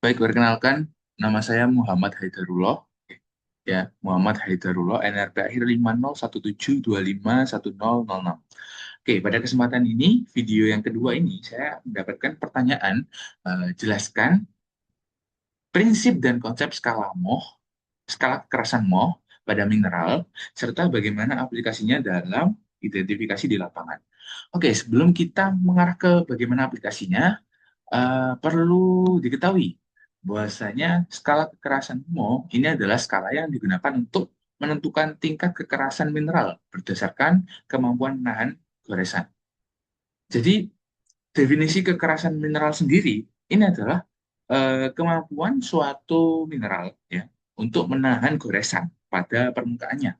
Baik, perkenalkan, nama saya Muhammad Haidarullah. Ya, Muhammad Haidarullah, NRP akhir 5017251006. Oke, pada kesempatan ini, video yang kedua ini, saya mendapatkan pertanyaan, jelaskan prinsip dan konsep skala Mohs, skala kekerasan Mohs pada mineral, serta bagaimana aplikasinya dalam identifikasi di lapangan. Oke, sebelum kita mengarah ke bagaimana aplikasinya, perlu diketahui bahwasanya skala kekerasan Mohs ini adalah skala yang digunakan untuk menentukan tingkat kekerasan mineral berdasarkan kemampuan menahan goresan. Jadi, definisi kekerasan mineral sendiri ini adalah kemampuan suatu mineral ya untuk menahan goresan pada permukaannya.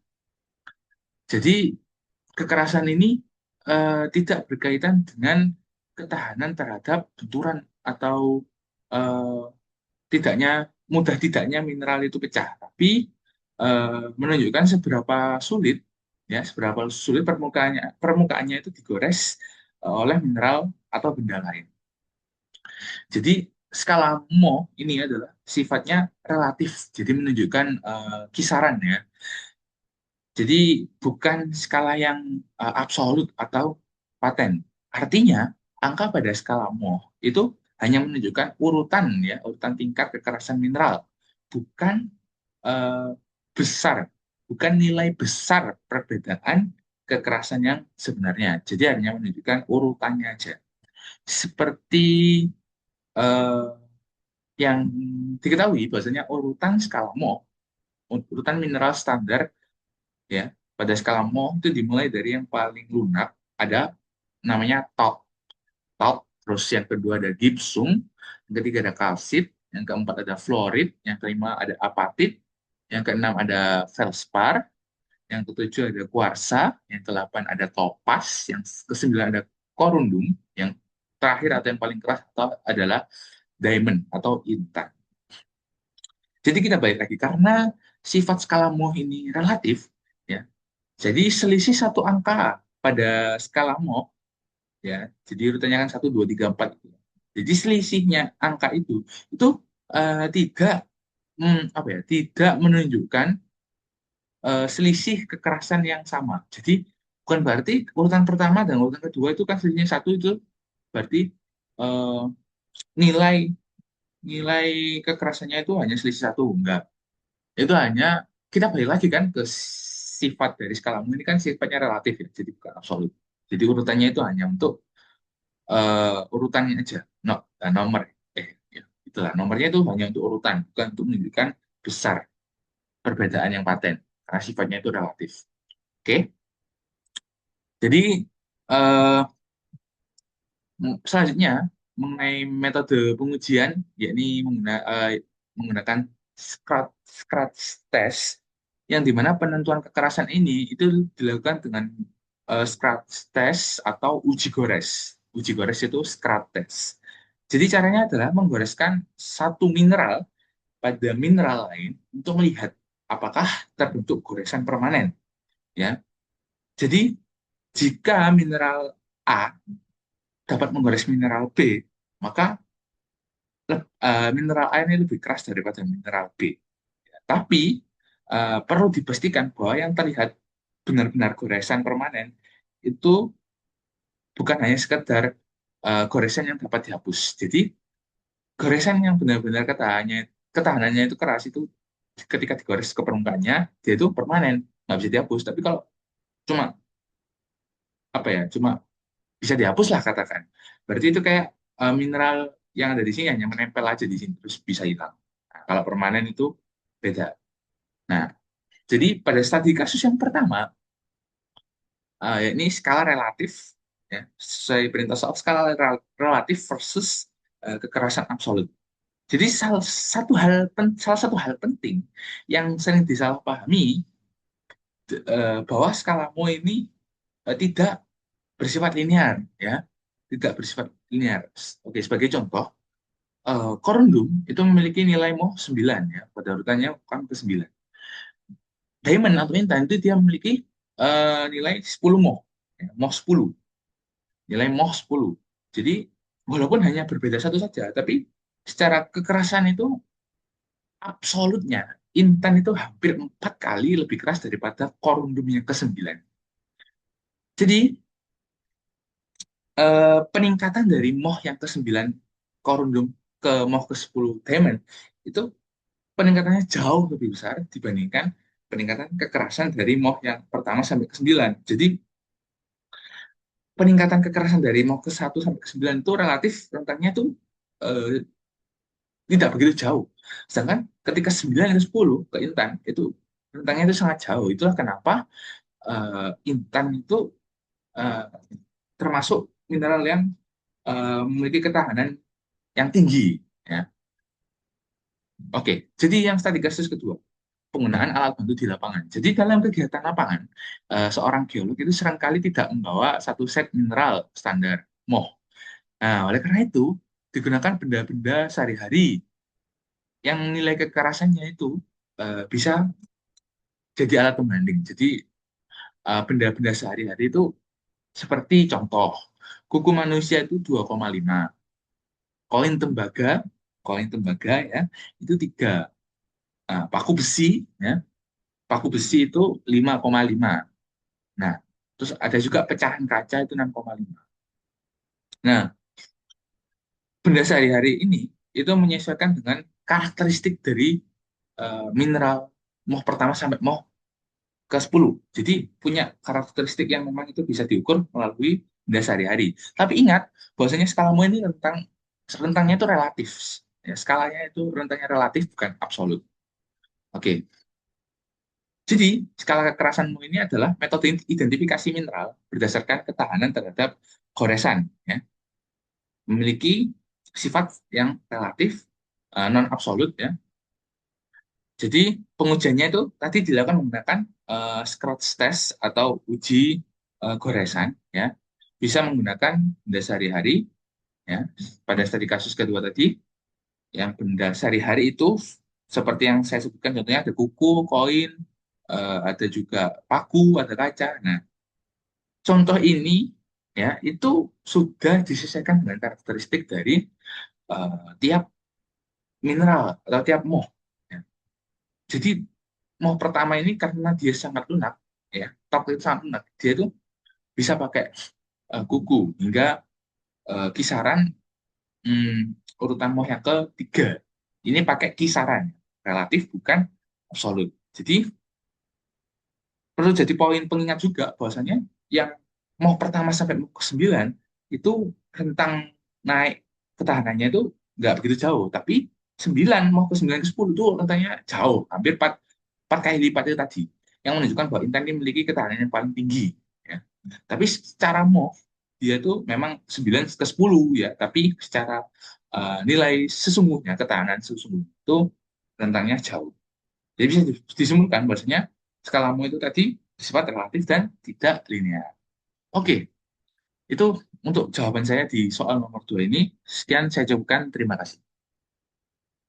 Jadi, kekerasan ini tidak berkaitan dengan ketahanan terhadap benturan atau eh, tidaknya tidaknya mineral itu pecah, tapi menunjukkan seberapa sulit seberapa sulit permukaannya itu digores oleh mineral atau benda lain. Jadi skala Mohs ini adalah sifatnya relatif, jadi menunjukkan kisaran ya. Jadi bukan skala yang absolut atau paten. Artinya angka pada skala Mohs itu hanya menunjukkan urutan urutan tingkat kekerasan mineral, bukan eh, besar, bukan nilai besar perbedaan kekerasan yang sebenarnya. Jadi hanya menunjukkan urutannya aja. Seperti eh, yang diketahui bahwasanya urutan skala Mohs, urutan mineral standar ya pada skala Mohs itu dimulai dari yang paling lunak, ada namanya talk, terus yang kedua ada gypsum, yang ketiga ada kalsit, yang keempat ada fluorid, yang kelima ada apatit, yang keenam ada feldspar, yang ketujuh ada kuarsa, yang kedelapan ada topas, yang kesembilan ada korundum, yang terakhir atau yang paling keras adalah diamond atau intan. Jadi kita balik lagi karena sifat skala Mohs ini relatif ya. Jadi selisih satu angka pada skala Mohs ya. Jadi urutannya kan 1, 2, 3, 4 gitu. Jadi selisihnya angka itu tidak tidak menunjukkan selisih kekerasan yang sama. Jadi bukan berarti urutan pertama dan urutan kedua itu kan selisihnya satu, itu berarti eh, nilai nilai kekerasannya itu hanya selisih satu, enggak. Itu hanya kita balik lagi kan ke sifat dari skala Mohs ini kan sifatnya relatif ya, jadi bukan absolut. Jadi urutannya itu hanya untuk urutannya aja, nomor, ya, itulah nomornya itu hanya untuk urutan, bukan untuk menunjukkan besar perbedaan yang paten, karena sifatnya itu relatif. Oke, jadi eh, selanjutnya mengenai metode pengujian, yakni menggunakan scratch test, yang dimana penentuan kekerasan ini itu dilakukan dengan scratch test atau uji gores. Uji gores itu scratch test. Jadi caranya adalah menggoreskan satu mineral pada mineral lain untuk melihat apakah terbentuk goresan permanen. Ya, jadi jika mineral A dapat menggores mineral B, maka mineral A ini lebih keras daripada mineral B. Tapi perlu dipastikan bahwa yang terlihat benar-benar goresan permanen itu bukan hanya sekedar goresan yang dapat dihapus. Jadi goresan yang benar-benar ketahanannya itu keras itu ketika digores ke permukaannya dia itu permanen, nggak bisa dihapus. Tapi kalau cuma cuma bisa dihapus lah katakan. Berarti itu kayak mineral yang ada di sini hanya menempel aja di sini terus bisa hilang. Nah, kalau permanen itu beda. Nah, jadi pada studi kasus yang pertama, yakni skala relatif, ya, sesuai perintah soal skala relatif versus kekerasan absolut. Jadi salah satu hal penting yang sering disalahpahami bahwa skala Mohs ini tidak bersifat linear, ya, tidak bersifat linear. Oke, sebagai contoh, korundum itu memiliki nilai Mohs 9 ya, pada urutannya kan ke 9. Diamond atau intan itu dia memiliki nilai 10 Mohs, ya, Mohs 10, nilai Mohs 10. Jadi walaupun hanya berbeda satu saja, tapi secara kekerasan itu absolutnya Intan itu hampir 4 kali lebih keras daripada korundum yang ke-9. Jadi peningkatan dari moh yang ke-9 korundum ke moh ke-10 diamond itu peningkatannya jauh lebih besar dibandingkan peningkatan kekerasan dari moh yang pertama sampai ke-9. Jadi peningkatan kekerasan dari moh ke-1 sampai ke-9 itu relatif rentangnya itu eh, tidak begitu jauh. Sedangkan ketika 9 ke 10 ke Intan itu rentangnya itu sangat jauh. Itulah kenapa Intan itu eh, termasuk mineral yang memiliki ketahanan yang tinggi. Ya. Oke, jadi yang tadi kasus kedua, penggunaan alat bantu di lapangan. Jadi dalam kegiatan lapangan, seorang geolog itu seringkali tidak membawa satu set mineral standar MOH. Nah, oleh karena itu, digunakan benda-benda sehari-hari yang nilai kekerasannya itu bisa jadi alat pembanding. Jadi benda-benda sehari-hari itu seperti contoh, kuku manusia itu 2,5, koin tembaga, koin tembaga ya, itu 3. Nah, paku besi itu 5,5. Nah, terus ada juga pecahan kaca itu 6,5. Nah, benda sehari-hari ini itu menyesuaikan dengan karakteristik dari mineral moh pertama sampai moh ke-10. Jadi punya karakteristik yang memang itu bisa diukur melalui benda sehari-hari. Tapi ingat, bahwasanya skala moh ini rentangnya itu relatif. Ya, skalanya itu rentangnya relatif bukan absolut. Oke. Jadi, skala kekerasan mu ini adalah metode identifikasi mineral berdasarkan ketahanan terhadap goresan, ya. Memiliki sifat yang relatif, non absolut, ya. Jadi, pengujiannya itu tadi dilakukan menggunakan scratch test atau uji goresan, ya. Bisa menggunakan benda sehari-hari, ya. Pada studi kasus kedua tadi, yang benda sehari-hari itu seperti yang saya sebutkan, contohnya ada kuku, koin, ada juga paku, ada kaca. Nah, contoh ini ya itu sudah disesuaikan dengan karakteristik dari tiap mineral atau tiap moh. Ya. Jadi moh pertama ini karena dia sangat lunak, ya, top itu sangat lunak, dia itu bisa pakai kuku hingga kisaran urutan moh yang ketiga. Ini pakai kisaran relatif bukan absolut. Jadi perlu jadi poin pengingat juga bahwasanya yang mau pertama sampai mau ke 9 itu rentang naik ketahanannya itu nggak begitu jauh, tapi 9 mau ke 9 ke 10 itu rentangnya jauh, hampir 4 kali lipat itu tadi, yang menunjukkan bahwa Intan ini memiliki ketahanan yang paling tinggi, ya. Tapi secara MOV dia itu memang 9 ke 10 ya, tapi secara nilai sesungguhnya, ketahanan sesungguhnya itu rentangnya jauh. Jadi bisa disimpulkan bahwasanya skalamu itu tadi bersifat relatif dan tidak linear. Oke, itu untuk jawaban saya di soal nomor 2 ini. Sekian saya cukupkan. Terima kasih.